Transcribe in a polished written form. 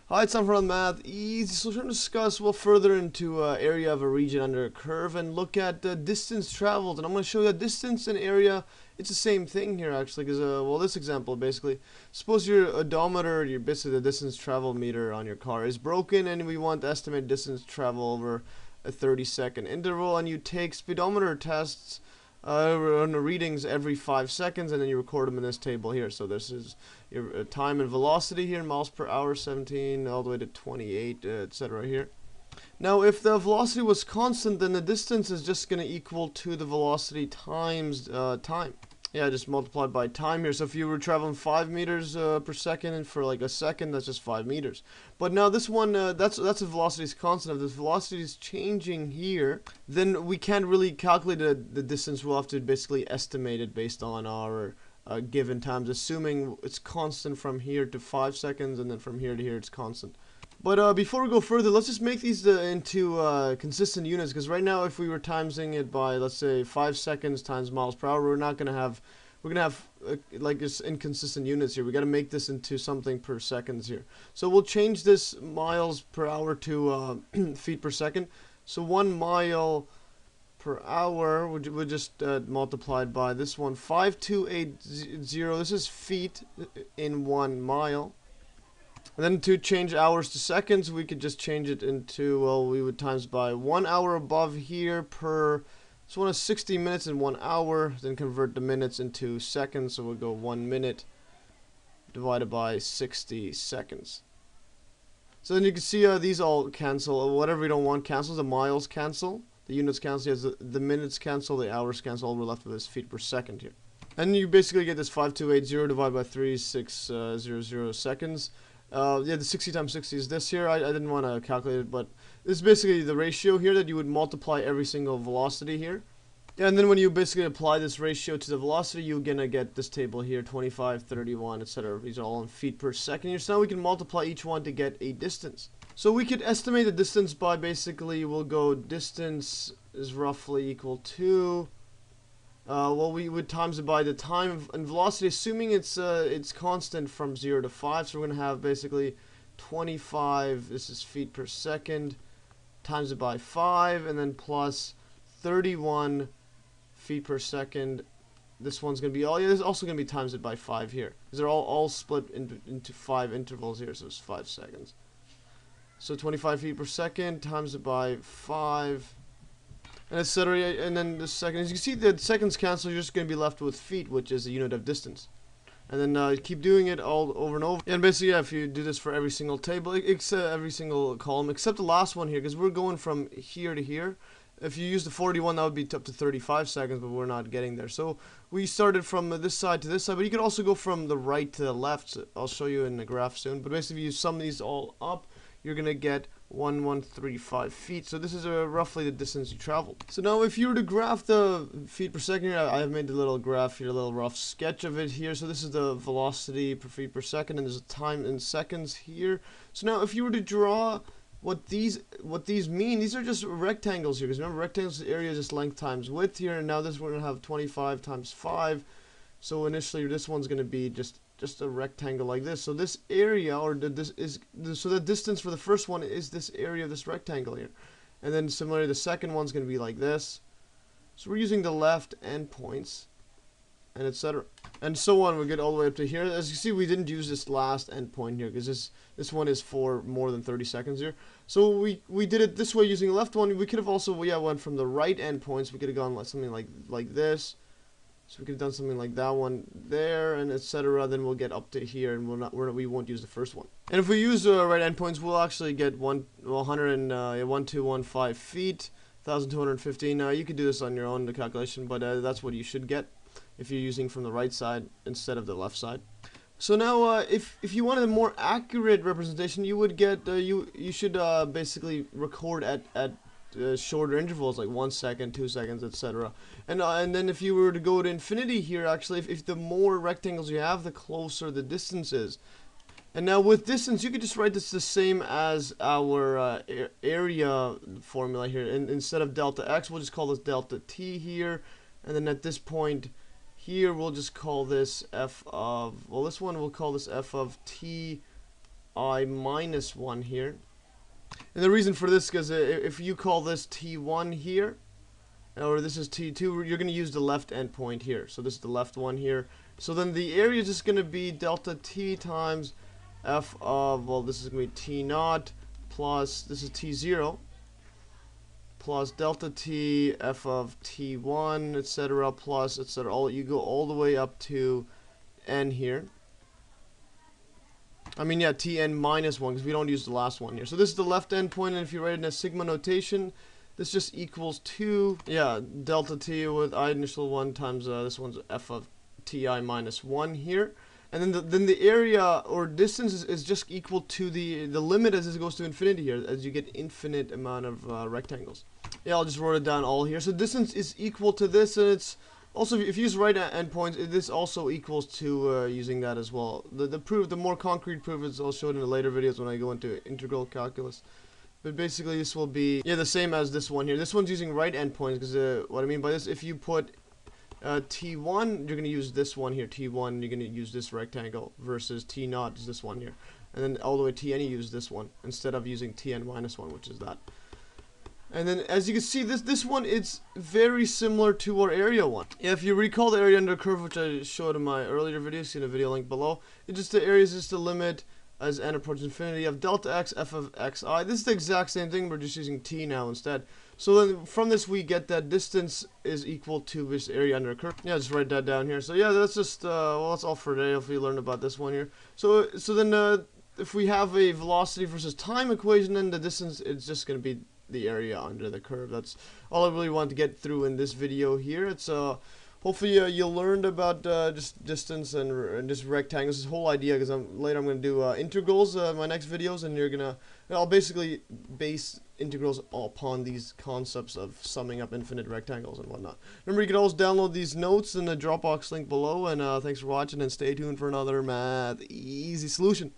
Hi, it's time for math. Easy. So we're going to discuss well further into area of a region under a curve and look at distance traveled. And I'm going to show you that distance and area, it's the same thing here actually. Because well, this example basically, suppose your odometer, your basically the distance travel meter on your car is broken, and we want to estimate distance travel over a 30-second interval, and you take speedometer tests on the readings every 5 seconds, and then you record them in this table here. So this is your time and velocity here, miles per hour, 17 all the way to 28, etc. here. Now, if the velocity was constant, then the distance is just going to equal to the velocity times time. Yeah, just multiplied by time here. So if you were traveling 5 meters per second, and for like a second, that's just 5 meters. But now this one, that's a velocity is constant. If the velocity is changing here, then we can't really calculate the distance. We'll have to basically estimate it based on our given times, assuming it's constant from here to 5 seconds, and then from here to here it's constant. But before we go further, let's just make these into consistent units, because right now if we were timesing it by, let's say, 5 seconds times miles per hour, we're going to have like this inconsistent units here. We got to make this into something per seconds here. So we'll change this miles per hour to feet per second. So 1 mile per hour would just multiplied by this one, 5280. This is feet in 1 mile. And then to change hours to seconds, we could just change it into, well, we would times by 1 hour above here per, so one is 60 minutes in 1 hour, then convert the minutes into seconds, so we'll go 1 minute divided by 60 seconds. So then you can see these all cancel, whatever we don't want cancels, the miles cancel, the units cancel, the minutes cancel, the hours cancel, all we're left with is feet per second here. And you basically get this 5280 divided by 3600 seconds. Yeah, the 60 times 60 is this here. I didn't want to calculate it, but this is basically the ratio here that you would multiply every single velocity here. Yeah, and then when you basically apply this ratio to the velocity, you're going to get this table here, 25, 31, etc. These are all in feet per second here. So now we can multiply each one to get a distance. So we could estimate the distance by basically, we'll go distance is roughly equal to, well, we would times it by the time and velocity, assuming it's constant from 0 to 5. So we're going to have basically 25, this is feet per second, times it by 5, and then plus 31 feet per second. This one's going to be all, yeah, this is also going to be times it by 5 here, because they're all split into 5 intervals here, so it's 5 seconds. So 25 feet per second times it by 5, and etc. And then the second, as you can see, the seconds cancel. You're just going to be left with feet, which is a unit of distance. And then keep doing it all over and over. And basically, yeah, if you do this for every single table, every single column, except the last one here, because we're going from here to here. If you use the 41, that would be up to 35 seconds, but we're not getting there. So we started from this side to this side, but you could also go from the right to the left. So I'll show you in the graph soon. But basically, if you sum these all up, you're going to get 1135 feet. So this is roughly the distance you traveled. So now if you were to graph the feet per second here, I have made a little graph here, a little rough sketch of it here. So this is the velocity per feet per second, and there's a time in seconds here. So now if you were to draw what these mean, these are just rectangles here, because remember, rectangles area is just length times width here, and now this we're going to have 25 times 5. So initially this one's going to be just a rectangle like this. So this area, or so the distance for the first one is this area of this rectangle here. And then similarly, the second one's going to be like this. So we're using the left endpoints, and etc. And so on. We get all the way up to here. As you see, we didn't use this last endpoint here, because this one is for more than 30 seconds here. So we did it this way using the left one. We could have also, went from the right endpoints. We could have gone like something like this. So we could have done something like that one there, and etc. Then we'll get up to here, and we won't use the first one. And if we use the right endpoints, we'll actually get 1215 feet, 1215. Now you could do this on your own, the calculation, but that's what you should get if you're using from the right side instead of the left side. So now, if you wanted a more accurate representation, you would get you should basically record at shorter intervals, like 1 second, 2 seconds, etc. And then if you were to go to infinity here, actually, if the more rectangles you have, the closer the distance is. And now with distance, you could just write this the same as our area formula here. And instead of delta x, we'll just call this delta t here. And then at this point here, we'll just call this f of, well, this one we'll call this f of t I minus 1 here. And the reason for this is because if you call this T1 here, or this is T2, you're going to use the left endpoint here. So this is the left one here. So then the area is just going to be delta T times f of, well, this is going to be T naught plus, this is T0, plus delta T f of T1, etc., plus, etc. You go all the way up to n here. I mean, yeah, Tn minus 1, because we don't use the last one here. So this is the left endpoint, and if you write it in a sigma notation, this just equals 2, yeah, delta T with I initial 1 times, this one's f of Ti minus 1 here. And then the area or distance is just equal to the limit as it goes to infinity here, as you get infinite amount of rectangles. Yeah, I'll just write it down all here. So distance is equal to this, and it's also, if you use right endpoints, this also equals to using that as well. The more concrete proof is I'll show it in the later videos when I go into integral calculus. But basically this will be, yeah, the same as this one here. This one's using right endpoints, because what I mean by this, if you put T1, you're going to use this one here, T1, you're going to use this rectangle, versus T0 is this one here. And then all the way to Tn, you use this one, instead of using Tn minus 1, which is that. And then, as you can see, this one, it's very similar to our area one. Yeah, if you recall the area under a curve, which I showed in my earlier video, see the video link below, it's just the area is just the limit as n approaches infinity of delta x f of xi. This is the exact same thing, we're just using t now instead. So then from this we get that distance is equal to this area under a curve. Yeah, just write that down here. So yeah, that's just, well, that's all for today. Hopefully you learned about this one here. So then if we have a velocity versus time equation, then the distance is just going to be the area under the curve. That's all I really want to get through in this video here. It's hopefully you learned about just distance and just rectangles, this whole idea, because later I'm going to do integrals in my next videos, and I'll basically base integrals upon these concepts of summing up infinite rectangles and whatnot. Remember, you can always download these notes in the Dropbox link below, and thanks for watching, and stay tuned for another math easy solution.